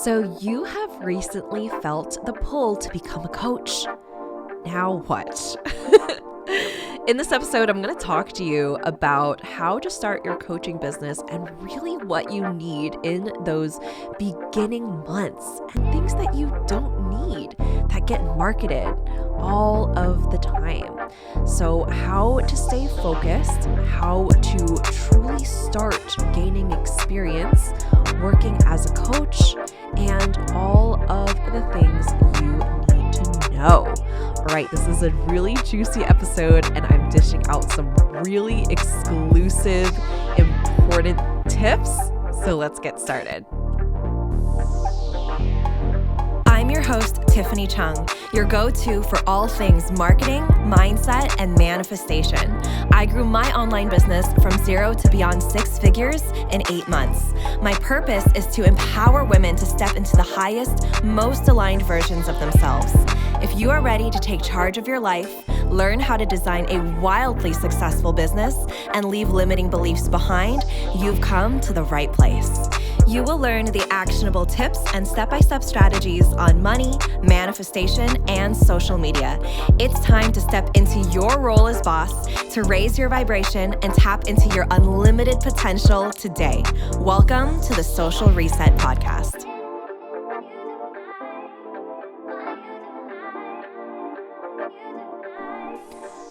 So you have recently felt the pull to become a coach. Now what? In this episode, I'm going to talk to you about how to start your coaching business and really what you need in those beginning months and things that you don't need that get marketed all of the time. So how to stay focused, how to truly start gaining experience working as a coach, and all of the things you need to know. All right, this is a really juicy episode, and I'm dishing out some really exclusive, important tips. So let's get started. I'm your host, Tiffany Chung, your go-to for all things marketing, mindset, and manifestation. I grew my online business from 0 to beyond 6 figures in 8 months. My purpose is to empower women to step into the highest, most aligned versions of themselves. If you are ready to take charge of your life, learn how to design a wildly successful business, and leave limiting beliefs behind, you've come to the right place. You will learn the actionable tips and step-by-step strategies on money, manifestation, and social media. It's time to step into your role as boss, to raise your vibration, and tap into your unlimited potential today. Welcome to the Social Reset Podcast.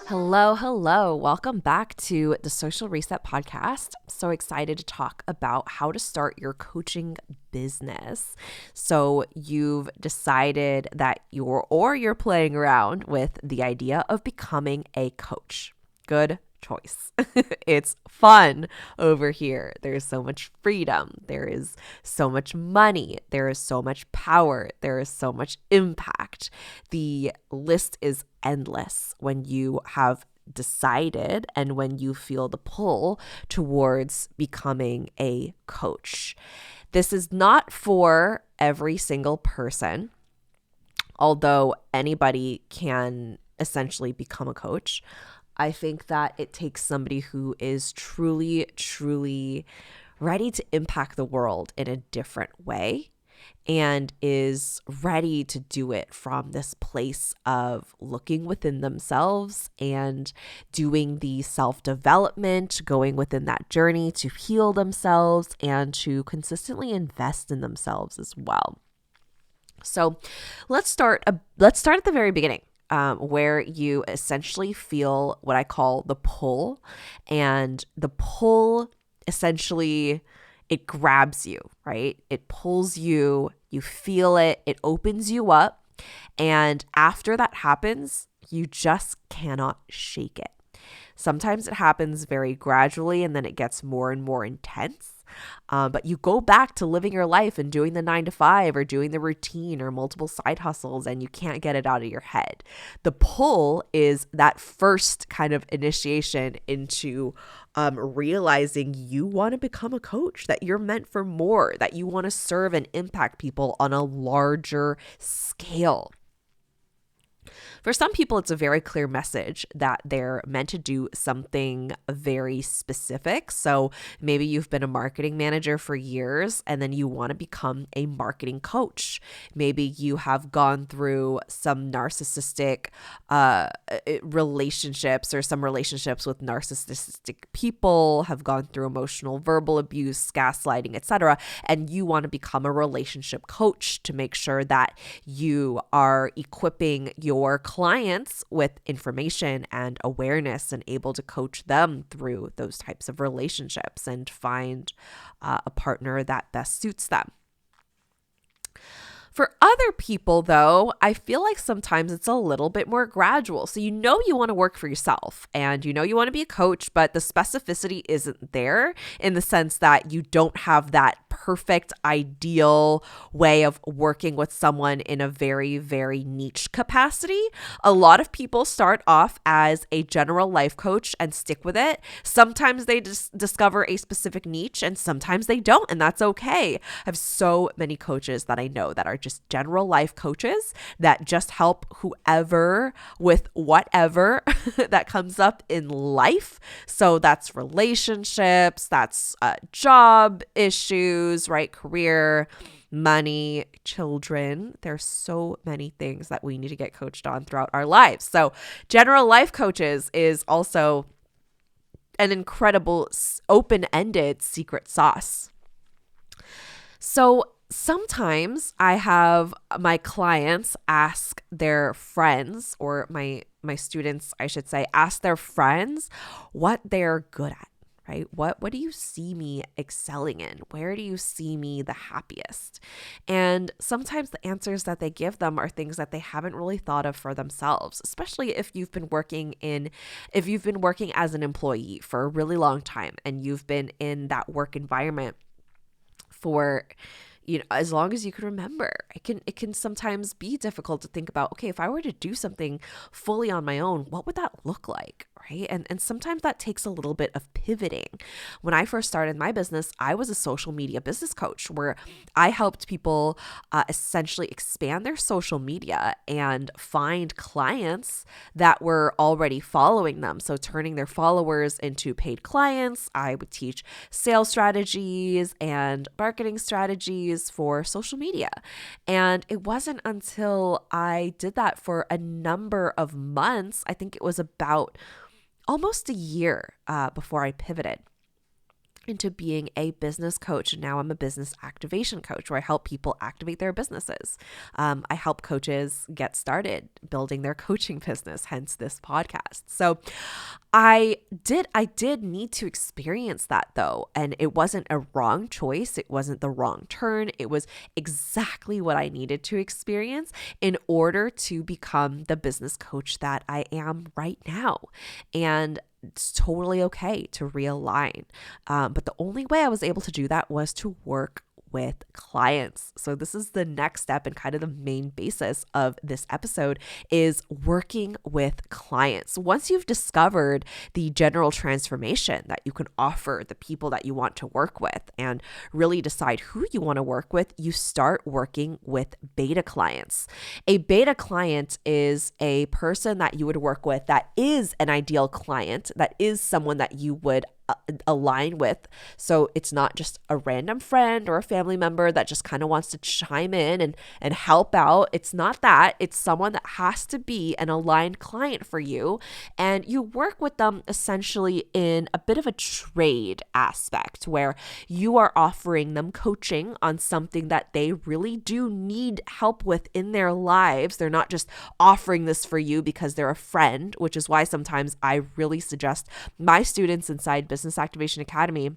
Hello. Welcome back to the Social Reset Podcast. I'm so excited to talk about how to start your coaching business. So you've decided that you're playing around with the idea of becoming a coach. Good choice. It's fun over here. There's so much freedom. There is so much money. There is so much power. There is so much impact. The list is endless when you have decided and when you feel the pull towards becoming a coach. This is not for every single person, although anybody can essentially become a coach. I think that it takes somebody who is truly ready to impact the world in a different way and is ready to do it from this place of looking within themselves and doing the self-development, going within that journey to heal themselves and to consistently invest in themselves as well. So let's start at the very beginning. Where you essentially feel what I call the pull, and the pull essentially, it grabs you, right? It pulls you, you feel it, it opens you up, and after that happens, you just cannot shake it. Sometimes it happens very gradually and then it gets more and more intense. But you go back to living your life and doing the 9 to 5 or doing the routine or multiple side hustles and you can't get it out of your head. The pull is that first kind of initiation into realizing you want to become a coach, that you're meant for more, that you want to serve and impact people on a larger scale. For some people, it's a very clear message that they're meant to do something very specific. So maybe you've been a marketing manager for years and then you want to become a marketing coach. Maybe you have gone through some narcissistic relationships or some relationships with narcissistic people, have gone through emotional, verbal abuse, gaslighting, etc. And you want to become a relationship coach to make sure that you are equipping your clients with information and awareness and able to coach them through those types of relationships and find a partner that best suits them. For other people, though, I feel like sometimes it's a little bit more gradual. So you want to work for yourself and you want to be a coach, but the specificity isn't there in the sense that you don't have that perfect, ideal way of working with someone in a very, very niche capacity. A lot of people start off as a general life coach and stick with it. Sometimes they just discover a specific niche and sometimes they don't, and that's okay. I have so many coaches that I know that are just general life coaches that just help whoever with whatever that comes up in life. So that's relationships, that's job issues, right? Career, money, children. There's so many things that we need to get coached on throughout our lives. So general life coaches is also an incredible open-ended secret sauce. So sometimes I have my clients ask their friends, or my students, I should say, ask their friends what they're good at, right? What do you see me excelling in? Where do you see me the happiest? And sometimes the answers that they give them are things that they haven't really thought of for themselves, especially if you've been working as an employee for a really long time and you've been in that work environment for as long as you can remember. It can sometimes be difficult to think about, okay, if I were to do something fully on my own, what would that look like? Right? And sometimes that takes a little bit of pivoting. When I first started my business, I was a social media business coach where I helped people essentially expand their social media and find clients that were already following them. So turning their followers into paid clients. I would teach sales strategies and marketing strategies for social media. And it wasn't until I did that for a number of months, I think it was about almost a year before I pivoted into being a business coach. And now I'm a business activation coach where I help people activate their businesses. I help coaches get started building their coaching business, hence this podcast. So I did need to experience that though. And it wasn't a wrong choice. It wasn't the wrong turn. It was exactly what I needed to experience in order to become the business coach that I am right now. And it's totally okay to realign. But the only way I was able to do that was to work with clients. So this is the next step and kind of the main basis of this episode is working with clients. Once you've discovered the general transformation that you can offer the people that you want to work with and really decide who you want to work with, you start working with beta clients. A beta client is a person that you would work with that is an ideal client, that is someone that you would align with. So it's not just a random friend or a family member that just kind of wants to chime in and help out. It's not that. It's someone that has to be an aligned client for you. And you work with them essentially in a bit of a trade aspect where you are offering them coaching on something that they really do need help with in their lives. They're not just offering this for you because they're a friend, which is why sometimes I really suggest my students inside Business Activation Academy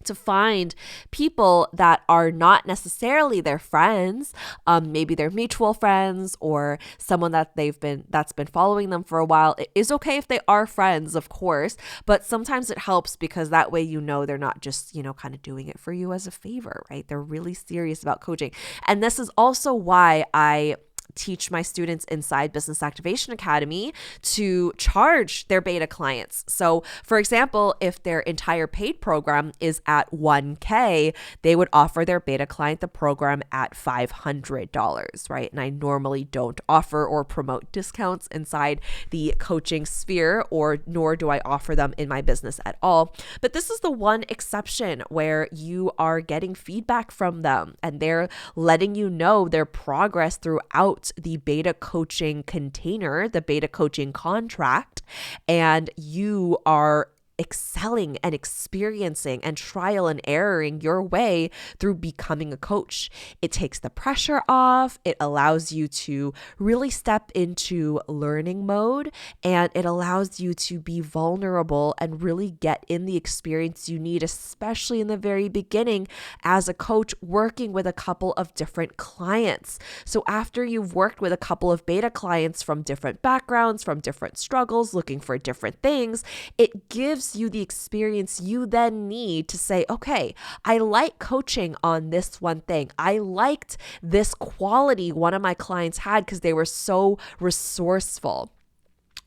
to find people that are not necessarily their friends, maybe they're mutual friends or someone that's been following them for a while. It is okay if they are friends, of course, but sometimes it helps because that way they're not just kind of doing it for you as a favor, right? They're really serious about coaching. And this is also why I teach my students inside Business Activation Academy to charge their beta clients. So for example, if their entire paid program is at $1,000, they would offer their beta client the program at $500, right? And I normally don't offer or promote discounts inside the coaching sphere, nor do I offer them in my business at all. But this is the one exception where you are getting feedback from them and they're letting you know their progress throughout the beta coaching container, the beta coaching contract, and you are excelling and experiencing and trial and erroring your way through becoming a coach. It takes the pressure off. It allows you to really step into learning mode, and it allows you to be vulnerable and really get in the experience you need, especially in the very beginning as a coach working with a couple of different clients. So after you've worked with a couple of beta clients from different backgrounds, from different struggles, looking for different things, it gives you the experience you then need to say, okay, I like coaching on this one thing. I liked this quality one of my clients had because they were so resourceful.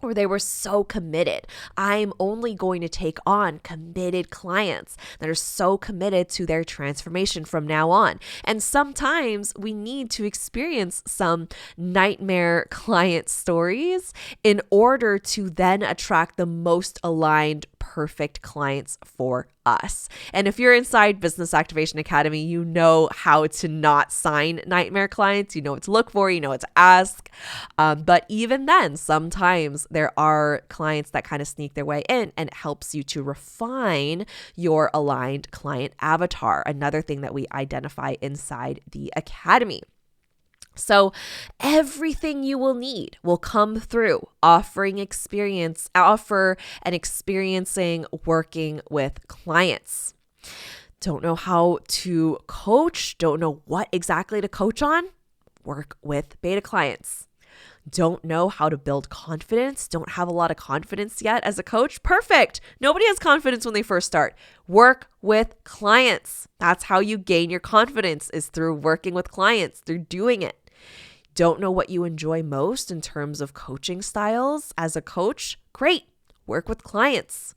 or they were so committed. I'm only going to take on committed clients that are so committed to their transformation from now on. And sometimes we need to experience some nightmare client stories in order to then attract the most aligned, perfect clients for us. And if you're inside Business Activation Academy, you know how to not sign nightmare clients. You know what to look for, you know what to ask. But even then, sometimes there are clients that kind of sneak their way in, and it helps you to refine your aligned client avatar. Another thing that we identify inside the academy. So everything you will need will come through offer and experiencing working with clients. Don't know how to coach, don't know what exactly to coach on? Work with beta clients. Don't know how to build confidence, don't have a lot of confidence yet as a coach? Perfect. Nobody has confidence when they first start. Work with clients. That's how you gain your confidence, is through working with clients, through doing it. Don't know what you enjoy most in terms of coaching styles as a coach? Great. Work with clients.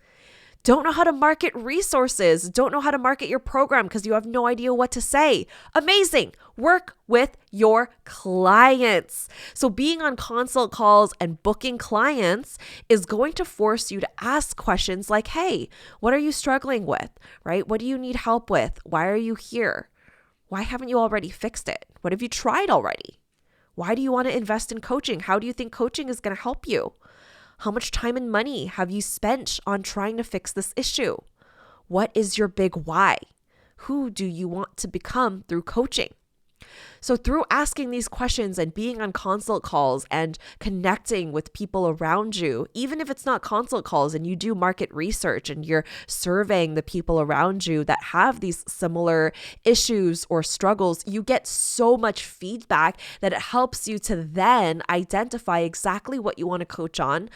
Don't know how to market resources. Don't know how to market your program because you have no idea what to say. Amazing. Work with your clients. So being on consult calls and booking clients is going to force you to ask questions like, hey, what are you struggling with, right? What do you need help with? Why are you here? Why haven't you already fixed it? What have you tried already? Why do you want to invest in coaching? How do you think coaching is going to help you? How much time and money have you spent on trying to fix this issue? What is your big why? Who do you want to become through coaching? So through asking these questions and being on consult calls and connecting with people around you, even if it's not consult calls and you do market research and you're surveying the people around you that have these similar issues or struggles, you get so much feedback that it helps you to then identify exactly what you want to coach on,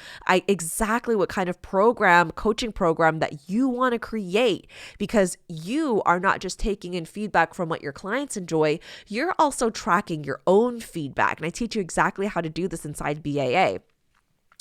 exactly what kind of coaching program that you want to create, because you are not just taking in feedback from what your clients enjoy, you're also tracking your own feedback. And I teach you exactly how to do this inside BAA.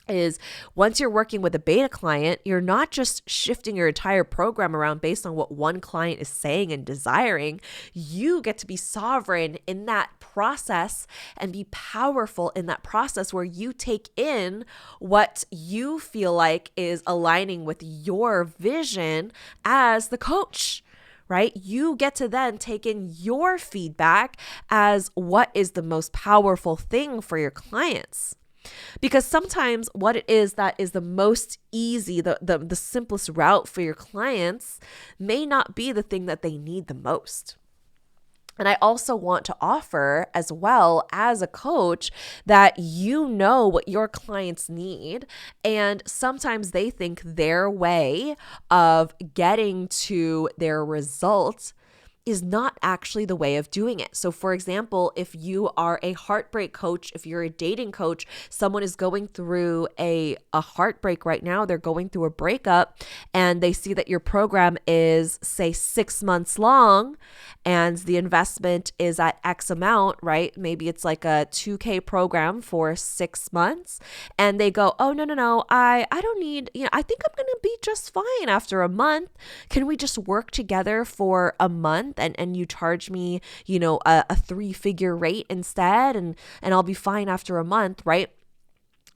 Is once you're working with a beta client, you're not just shifting your entire program around based on what one client is saying and desiring. You get to be sovereign in that process and be powerful in that process where you take in what you feel like is aligning with your vision as the coach. Right? You get to then take in your feedback as what is the most powerful thing for your clients. Because sometimes what it is that is the most easy, the simplest route for your clients may not be the thing that they need the most. And I also want to offer as well as a coach that you know what your clients need. And sometimes they think their way of getting to their results is not actually the way of doing it. So for example, if you are a heartbreak coach, if you're a dating coach, someone is going through a heartbreak right now, they're going through a breakup, and they see that your program is, say, 6 months long, and the investment is at X amount, right? Maybe it's like a $2,000 program for 6 months, and they go, oh, no, I don't need, I think I'm going to be just fine after a month. Can we just work together for a month? And you charge me, a 3-figure rate instead, and I'll be fine after a month, right?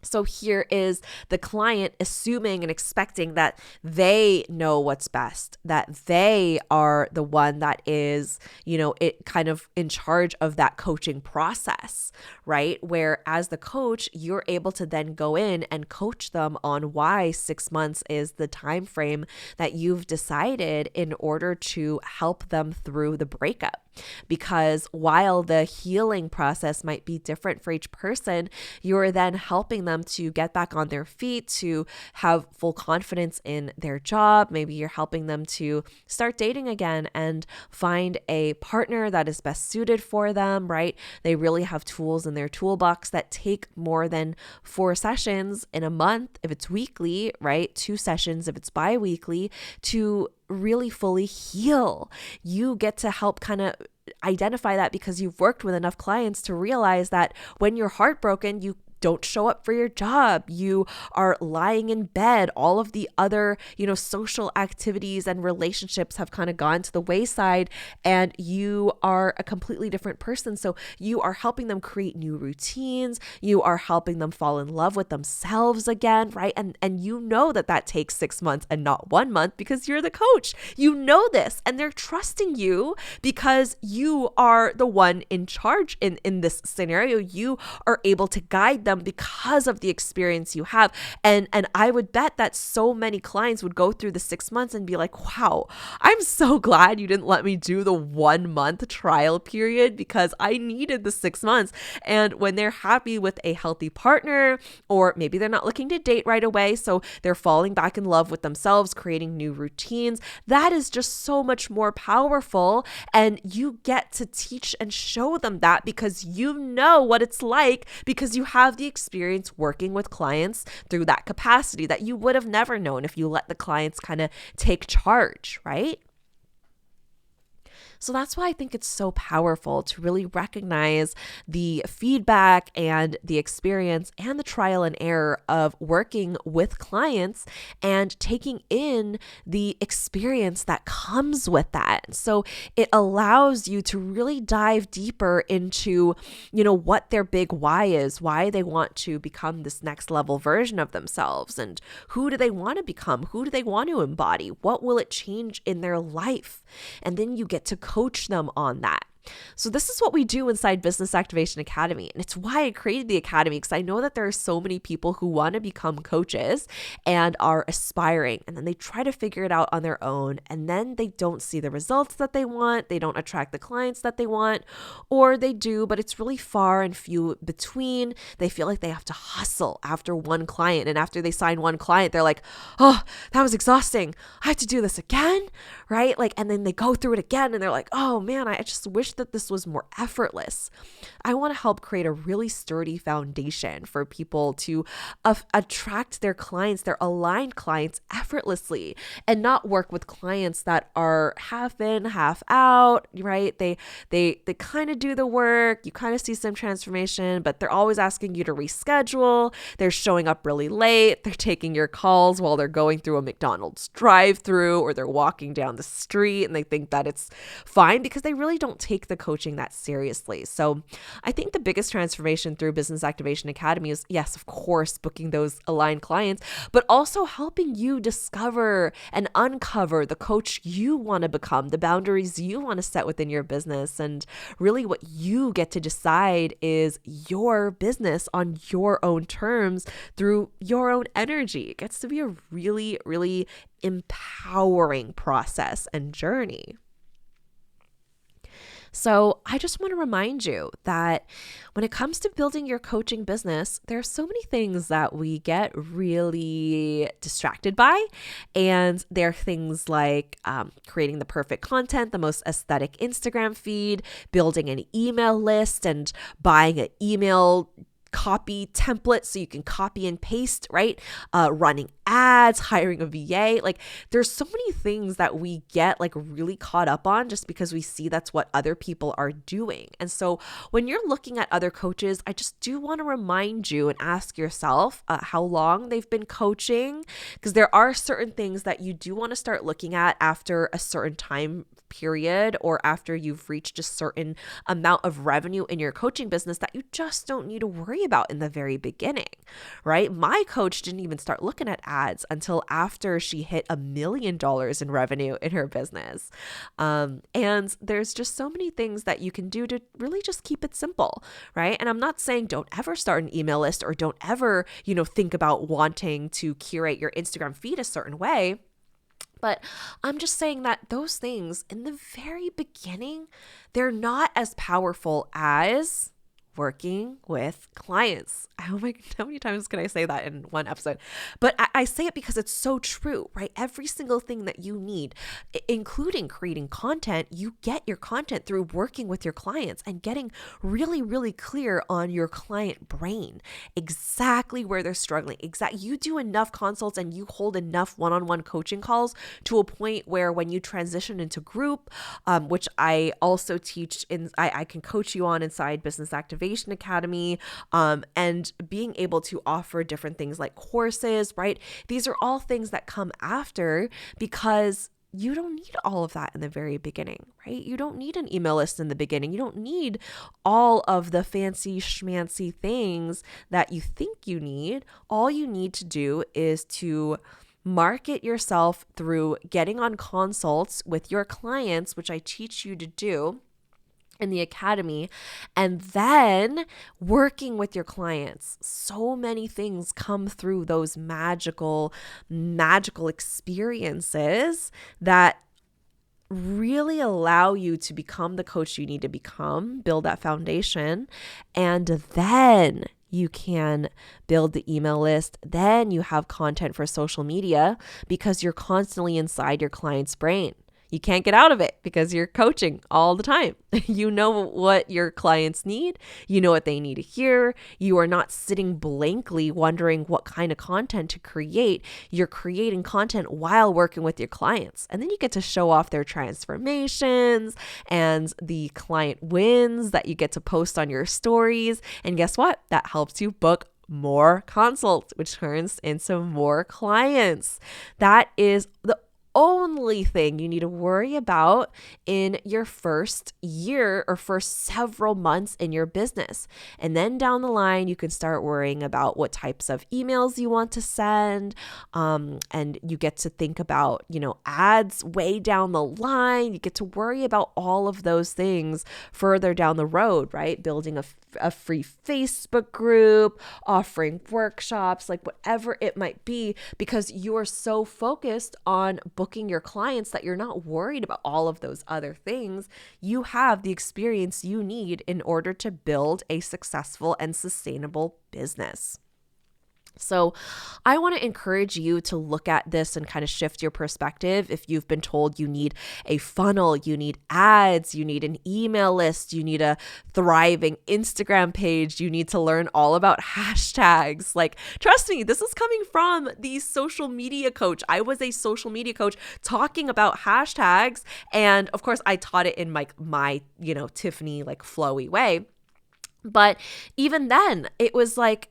So here is the client assuming and expecting that they know what's best, that they are the one that is, it kind of in charge of that coaching process, right? Where as the coach, you're able to then go in and coach them on why 6 months is the time frame that you've decided in order to help them through the breakup. Because while the healing process might be different for each person, you're then helping them to get back on their feet, to have full confidence in their job. Maybe you're helping them to start dating again and find a partner that is best suited for them, right? They really have tools in their toolbox that take more than 4 sessions in a month if it's weekly, right? 2 sessions if it's bi-weekly, to really fully heal. You get to help kind of identify that because you've worked with enough clients to realize that when you're heartbroken, you don't show up for your job. You are lying in bed. All of the other, social activities and relationships have kind of gone to the wayside, and you are a completely different person. So you are helping them create new routines. You are helping them fall in love with themselves again, right? And you know that takes 6 months and not 1 month because you're the coach. You know this, and they're trusting you because you are the one in charge in this scenario. You are able to guide them because of the experience you have. And I would bet that so many clients would go through the 6 months and be like, wow, I'm so glad you didn't let me do the 1 month trial period because I needed the 6 months. And when they're happy with a healthy partner, or maybe they're not looking to date right away, so they're falling back in love with themselves, creating new routines, that is just so much more powerful. And you get to teach and show them that because you know what it's like, because you have the experience working with clients through that capacity that you would have never known if you let the clients kind of take charge, right? So that's why I think it's so powerful to really recognize the feedback and the experience and the trial and error of working with clients and taking in the experience that comes with that. So it allows you to really dive deeper into, what their big why is, why they want to become this next level version of themselves, and who do they want to become? Who do they want to embody? What will it change in their life? And then you get to coach them on that. So this is what we do inside Business Activation Academy. And it's why I created the Academy, because I know that there are so many people who want to become coaches and are aspiring, and then they try to figure it out on their own, and then they don't see the results that they want. They don't attract the clients that they want, or they do, but it's really far and few between. They feel like they have to hustle after one client. And after they sign one client, they're like, oh, that was exhausting. I have to do this again, right? And then they go through it again and they're like, oh man, I just wish that this was more effortless. I want to help create a really sturdy foundation for people to attract their clients, their aligned clients, effortlessly, and not work with clients that are half in, half out, right? They kind of do the work, you kind of see some transformation, but they're always asking you to reschedule. They're showing up really late. They're taking your calls while they're going through a McDonald's drive-through, or they're walking down the street, and they think that it's fine because they really don't take the coaching that seriously. So I think the biggest transformation through Business Activation Academy is, yes, of course, booking those aligned clients, but also helping you discover and uncover the coach you want to become, the boundaries you want to set within your business. And really what you get to decide is your business on your own terms through your own energy. It gets to be a really, really empowering process and journey. So I just want to remind you that when it comes to building your coaching business, there are so many things that we get really distracted by. And there are things like creating the perfect content, the most aesthetic Instagram feed, building an email list, and buying an email copy template so you can copy and paste, right? Running ads, hiring a VA. There's so many things that we get really caught up on just because we see that's what other people are doing. And so when you're looking at other coaches, I just do want to remind you and ask yourself how long they've been coaching, because there are certain things that you do want to start looking at after a certain time period, or after you've reached a certain amount of revenue in your coaching business, that you just don't need to worry about in the very beginning, right? My coach didn't even start looking at ads until after she hit $1 million in revenue in her business. And there's just so many things that you can do to really just keep it simple, right? And I'm not saying don't ever start an email list, or don't ever, think about wanting to curate your Instagram feed a certain way. But I'm just saying that those things in the very beginning, they're not as powerful as working with clients. Oh my, how many times can I say that in one episode? But I say it because it's so true, right? Every single thing that you need, including creating content, you get your content through working with your clients and getting really, really clear on your client brain, exactly where they're struggling. You do enough consults and you hold enough one-on-one coaching calls to a point where when you transition into group, which I also teach I can coach you on inside Business Activation, Activation Academy, and being able to offer different things like courses, right? These are all things that come after, because you don't need all of that in the very beginning, right? You don't need an email list in the beginning. You don't need all of the fancy schmancy things that you think you need. All you need to do is to market yourself through getting on consults with your clients, which I teach you to do in the academy, and then working with your clients. So many things come through those magical experiences that really allow you to become the coach you need to become, build that foundation, and then you can build the email list. Then you have content for social media, because you're constantly inside your client's brain. You can't get out of it because you're coaching all the time. You know what your clients need. You know what they need to hear. You are not sitting blankly wondering what kind of content to create. You're creating content while working with your clients. And then you get to show off their transformations and the client wins that you get to post on your stories. And guess what? That helps you book more consults, which turns into more clients. That is the only thing you need to worry about in your first year or first several months in your business. And then down the line, you can start worrying about what types of emails you want to send. And you get to think about, ads way down the line. You get to worry about all of those things further down the road, right? Building a free Facebook group, offering workshops, like whatever it might be, because you are so focused on booking your clients that you're not worried about all of those other things. You have the experience you need in order to build a successful and sustainable business. So I want to encourage you to look at this and kind of shift your perspective. If you've been told you need a funnel, you need ads, you need an email list, you need a thriving Instagram page, you need to learn all about hashtags. Like, trust me, this is coming from the social media coach. I was a social media coach talking about hashtags. And of course, I taught it in my Tiffany, flowy way. But even then, it was like,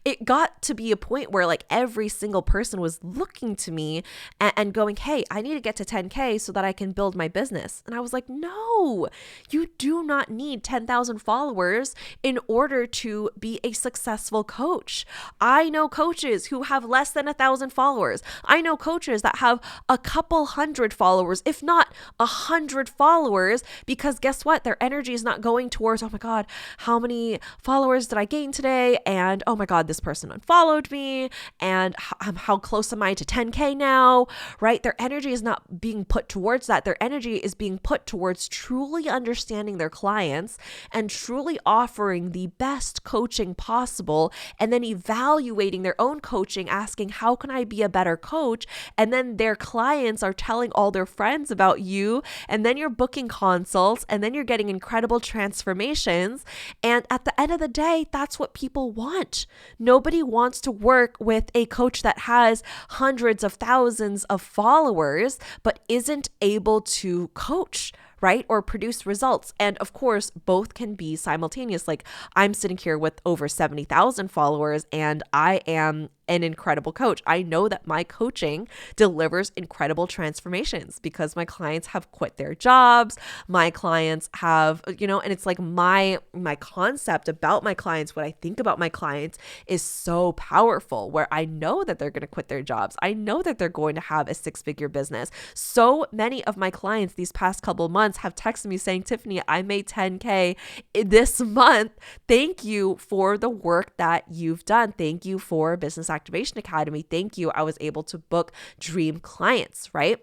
it got to be a point where every single person was looking to me and going, hey, I need to get to 10K so that I can build my business. And I was like, no, you do not need 10,000 followers in order to be a successful coach. I know coaches who have less than 1,000 followers. I know coaches that have a couple hundred followers, if not 100 followers, because guess what? Their energy is not going towards, oh my God, how many followers did I gain today? And oh my God, this person unfollowed me. And how close am I to 10K now? Right? Their energy is not being put towards that. Their energy is being put towards truly understanding their clients and truly offering the best coaching possible, and then evaluating their own coaching, asking, how can I be a better coach? And then their clients are telling all their friends about you. And then you're booking consults, and then you're getting incredible transformations. And at the end of the day, that's what people want. Nobody wants to work with a coach that has hundreds of thousands of followers, but isn't able to coach, right? Or produce results. And of course, both can be simultaneous. Like, I'm sitting here with over 70,000 followers, and I am an incredible coach. I know that my coaching delivers incredible transformations because my clients have quit their jobs. My clients have, and it's like my concept about my clients, what I think about my clients is so powerful, where I know that they're going to quit their jobs. I know that they're going to have a 6-figure business. So many of my clients these past couple months have texted me saying, Tiffany, I made 10K this month. Thank you for the work that you've done. Thank you for Business Activation Academy. Thank you. I was able to book dream clients, right?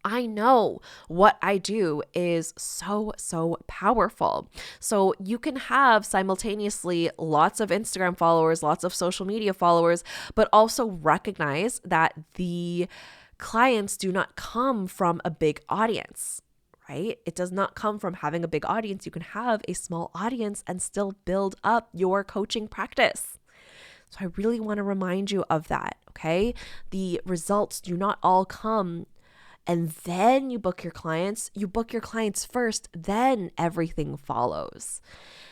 I know what I do is so, so powerful. So you can have simultaneously lots of Instagram followers, lots of social media followers, but also recognize that the clients do not come from a big audience, right? It does not come from having a big audience. You can have a small audience and still build up your coaching practice. So I really want to remind you of that, okay? The results do not all come and then you book your clients. You book your clients first, then everything follows.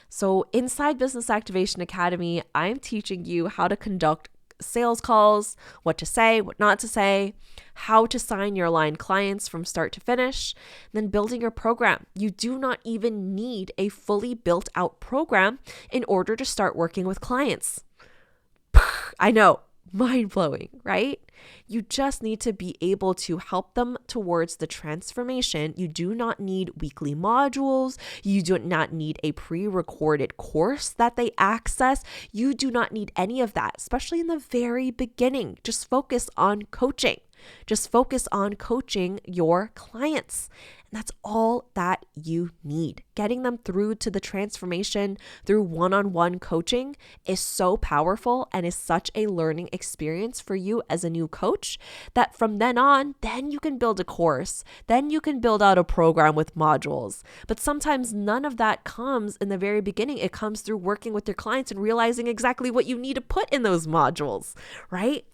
So inside Business Activation Academy, I'm teaching you how to conduct sales calls, what to say, what not to say, how to sign your aligned clients from start to finish, then building your program. You do not even need a fully built out program in order to start working with clients. I know, mind-blowing, right? You just need to be able to help them towards the transformation. You do not need weekly modules. You do not need a pre-recorded course that they access. You do not need any of that, especially in the very beginning. Just focus on coaching. Just focus on coaching your clients. And that's all that you need. Getting them through to the transformation through one-on-one coaching is so powerful and is such a learning experience for you as a new coach that from then on, then you can build a course. Then you can build out a program with modules. But sometimes none of that comes in the very beginning. It comes through working with your clients and realizing exactly what you need to put in those modules, right?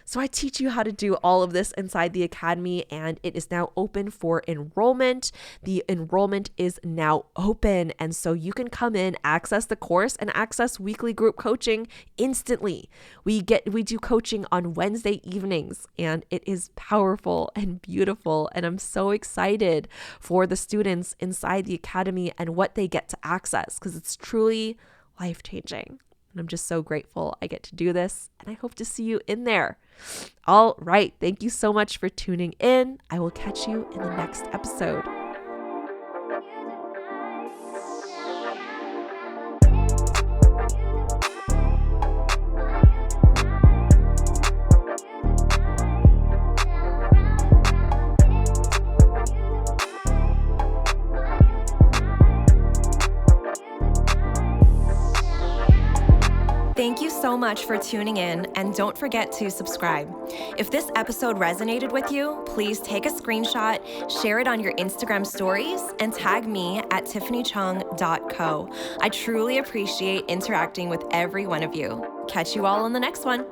So I teach you how to do all of this inside the academy, and it is now open for enrollment. The enrollment is now open, and so you can come in, access the course, and access weekly group coaching instantly. We do coaching on Wednesday evenings, and it is powerful and beautiful, and I'm so excited for the students inside the academy and what they get to access because it's truly life-changing. And I'm just so grateful I get to do this, and I hope to see you in there. All right. Thank you so much for tuning in. I will catch you in the next episode. Thank you so much for tuning in, and don't forget to subscribe. If this episode resonated with you, please take a screenshot, share it on your Instagram stories, and tag me at tiffanychung.co. I truly appreciate interacting with every one of you. Catch you all on the next one.